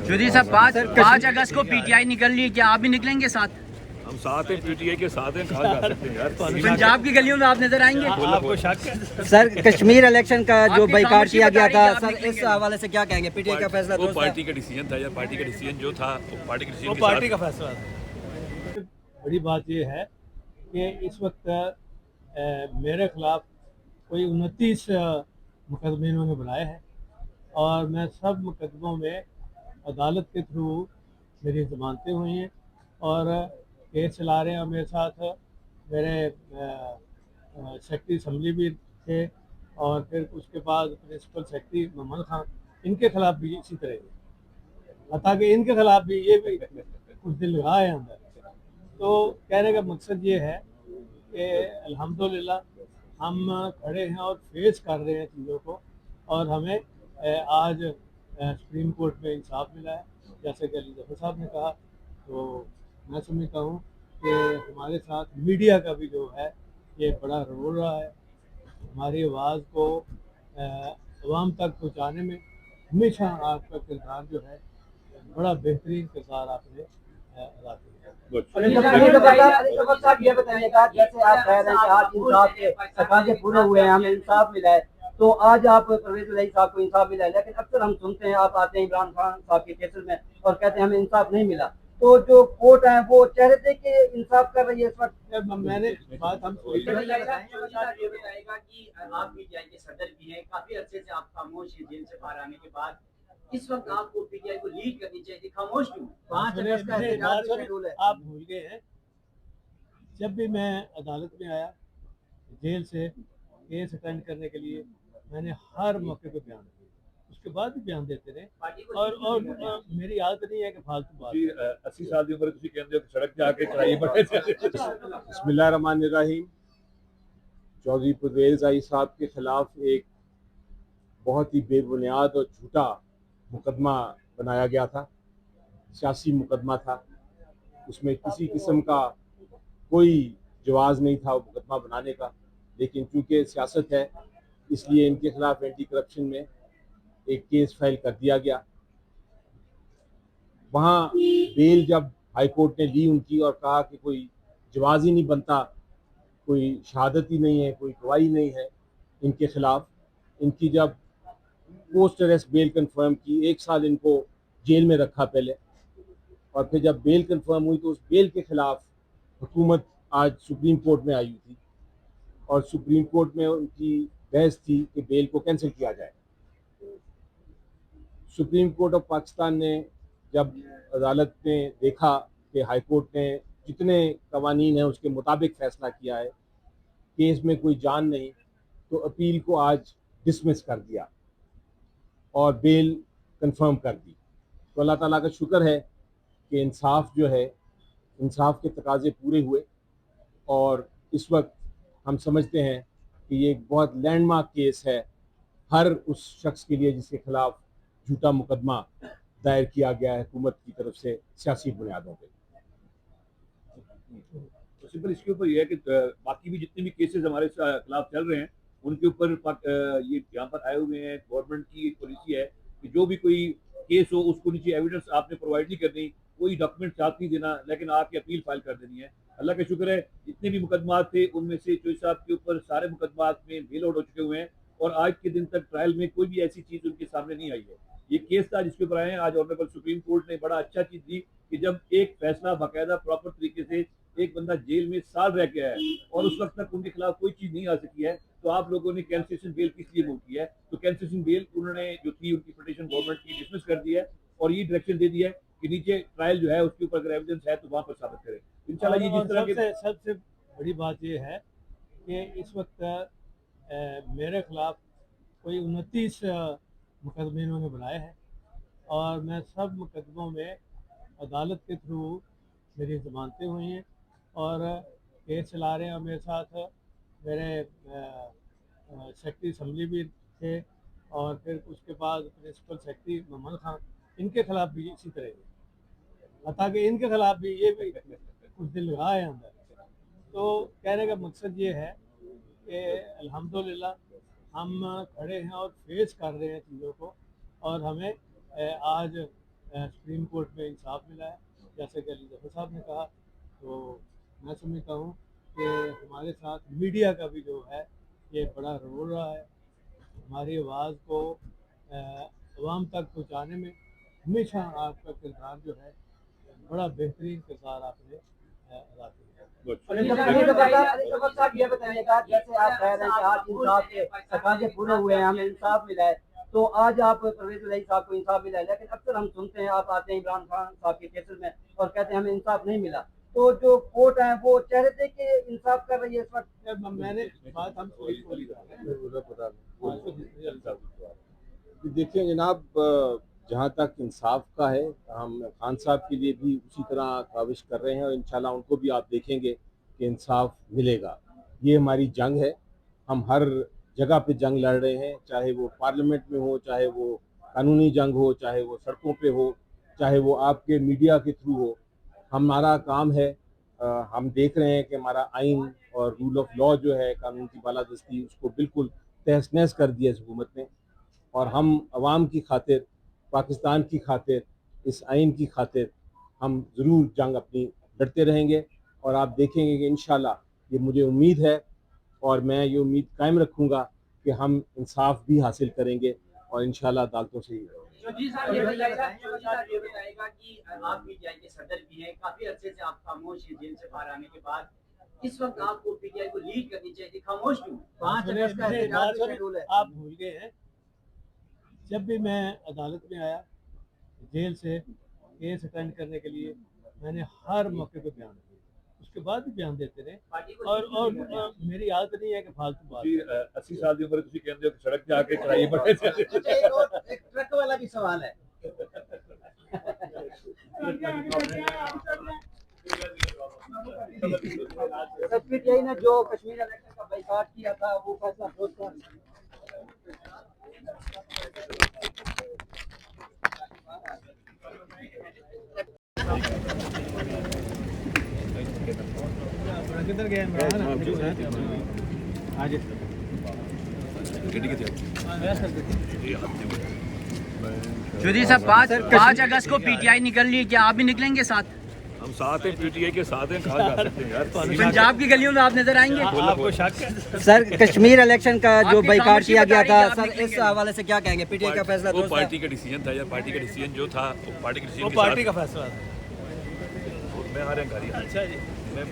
चौधरी साहब, 5 अगस्त को पीटीआई निकल रही है, क्या आप भी निकलेंगे साथ? हम साथ हैं, पीटीआई के साथ हैं, कहाँ जा सकते हैं यार। पंजाब की गलियों में आप नजर आएंगे? आपको शक है? सर, कश्मीर इलेक्शन का जो आपकी बाइकाट खामोशी किया बता गया रही था है कि आप सर, निकलेंगे इस हवाले से क्या कहेंगे? पीटीआई का फैसला वो दुरुस्त पार्टी है? का डिसीजन था यार, पार्टी का डिसीजन जो था वो पार्टी का डिसीजन वो के पार्टी साथ। का फैसला था। बड़ी बात यह है कि इस वक्त मेरे खिलाफ कोई 29 मुकदमे इन्होंने बनाए हैं और मैं सब मुकदमों में अदालत के थ्रू मेरी ज़मानतें हुई हैं और केस चला रहे हैं। और मेरे साथ मेरे सेक्रेटरी असम्बली भी थे और फिर उसके बाद प्रिंसिपल सेक्रेटरी मोहम्मद खान, इनके खिलाफ भी इसी तरह है। हालांकि इनके खिलाफ भी ये भी कुछ दिन लगा है अंदर। तो कहने का मकसद ये है कि अल्हम्दुलिल्लाह हम खड़े हैं और फेस कर रहे हैं चीज़ों को और हमें आज सुप्रीम कोर्ट में इंसाफ मिला है। जैसे कि अली जफर साहब ने कहा, तो मैं समझता हूँ कि हमारे साथ मीडिया का भी जो है ये बड़ा रोल रहा है। हमारी आवाज़ को अवाम तक पहुँचाने में हमेशा आपका किरदार जो है बड़ा बेहतरीन किरदार आपने अदा किया। ये बताइएगा, जैसे आप कह रहे हैं कि आज इंसाफ के तकाजे पूरे हुए हैं, हमें इंसाफ मिला है, तो आज आप परवेज इलाही साहब को इंसाफ मिला है, लेकिन अक्सर हम सुनते हैं आप आते हैं इमरान खान साहब के केसेस में और कहते हैं हमें इंसाफ नहीं मिला। तो जो कोर्ट है वो कह रहे थे कि इंसाफ कर रही है इस वक्त। मैंने बात हम ये बताएगा कि आप पीटीआई के सदर भी हैं, काफी अरसे से आप खामोश हैं जेल से बाहर आने के बाद। इस वक्त आपको पीटीआई को लीड करनी चाहिए, खामोश क्यों? 5 अगस्त का आप भूल गए हैं। जब भी मैं अदालत में आया जेल से केस अटेंड करने के लिए, मैंने हर मौके पे बयान दिए, उसके बाद भी बयान देते रहे और मेरी आदत नहीं है कि फालतू बात। 80 साल की उम्र किसी कहते हो कि सड़क पे आके चढ़ाई पड़े। बिस्मिल्लाहिर्रहमानिर्रहीम। चौधरी परवेज इलाही साहब के खिलाफ एक बहुत ही बेबुनियाद और झूठा मुकदमा बनाया गया था, सियासी मुकदमा था। उसमें किसी किस्म का कोई जवाज़ नहीं था वो मुकदमा बनाने का, लेकिन चूँकि सियासत है इसलिए इनके खिलाफ एंटी करप्शन में एक केस फाइल कर दिया गया। वहाँ बेल जब हाई कोर्ट ने ली उनकी और कहा कि कोई जवाज़ ही नहीं बनता, कोई शहादत ही नहीं है, कोई गवाही नहीं है इनके खिलाफ, इनकी जब पोस्ट अरेस्ट बेल कंफर्म की, 1 साल इनको जेल में रखा पहले, और फिर जब बेल कंफर्म हुई तो उस बेल के खिलाफ हुकूमत आज सुप्रीम कोर्ट में आई हुई थी और सुप्रीम कोर्ट में उनकी बहस थी कि बेल को कैंसिल किया जाए। सुप्रीम कोर्ट ऑफ पाकिस्तान ने जब अदालत ने देखा कि हाई कोर्ट ने जितने कवानीन हैं उसके मुताबिक फ़ैसला किया है, केस में कोई जान नहीं, तो अपील को आज डिसमिस कर दिया और बेल कंफर्म कर दी। तो अल्लाह ताला का शुक्र है कि इंसाफ जो है, इंसाफ के तकाजे पूरे हुए और इस वक्त हम समझते हैं कि ये एक बहुत लैंडमार्क केस है हर उस शख्स के लिए जिसके खिलाफ झूठा मुकदमा दायर किया गया है हुकूमत की तरफ से सियासी बुनियादों पर। तो सिंपल इसके ऊपर यह है कि बाकी भी जितने भी केसेस हमारे खिलाफ चल रहे हैं उनके ऊपर ये यहाँ पर आए हुए हैं। गवर्नमेंट की एक पॉलिसी है कि जो भी कोई केस हो उसको नीचे एविडेंस आपने प्रोवाइड नहीं करनी, कोई डॉक्यूमेंट साथ नहीं देना, लेकिन आके अपील फाइल कर देनी है। अल्लाह का शुक्र है जितने भी मुकदमात थे उनमें से चौधरी साहब के ऊपर सारे मुकदमात में बेल आउट हो चुके हुए हैं और आज के दिन तक ट्रायल में कोई भी ऐसी चीज़ उनके सामने नहीं आई है। ये केस था जिसके ऊपर आए हैं। आज ऑनरेबल सुप्रीम कोर्ट ने बड़ा अच्छा चीज़ दी कि जब एक फैसला बाकायदा प्रॉपर तरीके से, एक बंदा जेल में साल रह के आया है और उस वक्त तक उनके खिलाफ कोई चीज़ नहीं आ सकी है, तो आप लोगों ने कैंसिलेशन बेल किस लिए मूव की है? तो कैंसिलेशन बेल उन्होंने जो थी उनकी पिटीशन गवर्नमेंट की डिसमिस कर दी है और ये डायरेक्शन दे दिया है कि नीचे ट्रायल जो है उसके ऊपर अगर एविडेंस है तो वहाँ पर साबित करें। इंशाल्लाह ये जिस तरह के सबसे बड़ी बात ये है कि इस वक्त मेरे खिलाफ कोई 29 मुकदमे इन्होंने बनाए हैं और मैं सब मुकदमों में अदालत के थ्रू मेरी ज़मानतें हुई हैं और केस चला रहे हैं। और मेरे साथ मेरे सेक्रेटरी असम्बली भी थे और फिर उसके बाद प्रिंसिपल सेक्रेटरी मोहम्मद खान, इनके खिलाफ भी इसी तरह है। हालांकि इनके खिलाफ भी ये भी कुछ दिन लगा है अंदर। तो कहने का मकसद ये है कि अल्हम्दुलिल्लाह हम खड़े हैं और फेस कर रहे हैं चीज़ों को और हमें आज सुप्रीम कोर्ट में इंसाफ मिला है, जैसे कि अली जफर साहब ने कहा। तो मैं समझता हूँ कि हमारे साथ मीडिया का भी जो है ये बड़ा रोल रहा है। हमारी आवाज़ को अवाम तक पहुँचाने में हमेशा आपका किरदार जो है बड़ा बेहतरीन किरदार आपने अदा किया है। साहब ये बताइएगा, जैसे आप कह रहे हैं कि आज इंसाफ के तकाजे पूरे हुए हैं, हमें इंसाफ मिला है, तो आज आप परवेज इलाही साहब को इंसाफ मिला है, लेकिन अक्सर हम सुनते हैं आप आते हैं इमरान खान साहब के केसेस में और कहते हैं हमें इंसाफ नहीं मिला। तो जो कोर्ट है वो कह रहे थे कि इंसाफ कर रही है इस वक्त। मैंने बात हम देखिए जनाब, जहाँ तक इंसाफ का है, हम खान साहब के लिए भी उसी तरह काविश कर रहे हैं और इंशाल्लाह उनको भी आप देखेंगे कि इंसाफ मिलेगा। ये हमारी जंग है, हम हर जगह पे जंग लड़ रहे हैं, चाहे वो पार्लियामेंट में हो, चाहे वो कानूनी जंग हो, चाहे वो सड़कों पे हो, चाहे वो आपके मीडिया के थ्रू हो। हमारा काम है, हम देख रहे हैं कि हमारा आइन और रूल ऑफ लॉ जो है, कानून की बालादस्ती, उसको बिल्कुल तहस नहस कर दिया इस हुकूमत ने। और हम अवाम की खातिर, पाकिस्तान की खातिर, इस आइन की खातिर हम ज़रूर जंग अपनी लड़ते रहेंगे। और आप देखेंगे कि इंशाल्लाह, ये मुझे उम्मीद है और मैं ये उम्मीद कायम रखूँगा कि हम इंसाफ भी हासिल करेंगे और इंशाल्लाह अदालतों से ही जी साहब ये बताइएगा कि आप पीटीआई के सदर भी हैं, काफी अरसे से आप खामोश हैं जेल से बाहर आने के बाद। इस वक्त आपको पीटीआई को लीड करनी चाहिए, खामोश क्यों? 5 अगस्त का एहतजाज शेड्यूल है। आप भूल गए हैं, जब भी मैं अदालत में आया जेल से केस अटेंड करने के लिए, मैंने हर मौके पे बयान दिया, उसके बाद भी बयान देते रहे। और मेरी आदत नहीं है कि फालतू बात। 80 साल की उम्र ਤੁਸੀਂ ਕਹਿੰਦੇ ਹੋ ਕਿ सड़क पे आके कराइए बड़े एक ट्रक वाला भी सवाल है। पीटीआई ने जो कश्मीर इलेक्शन का बाइकॉट किया था वो फैसला ठोस था। किधर गए इमरान? आज चौधरी साहब 5 अगस्त को पीटीआई निकल रही है, क्या आप भी निकलेंगे साथ? हम साथ हैं, पीटीआई के साथ हैं, कहाँ जा सकते हैं यार। पंजाब की गलियों में आप नजर आएंगे? आपको शक है? सर, कश्मीर इलेक्शन का जो आपकी बाइकॉट किया गया था, खामोशी सर बताइए, इस हवाले से क्या कहेंगे? पीटीआई का फैसला वो दुरुस्त है? पार्टी का डिसीजन था यार, पार्टी का डिसीजन जो था वो पार्टी के वो डिसीजन पार्टी का फैसला था। मैं आ रहा हूँ। अच्छा जी। मैं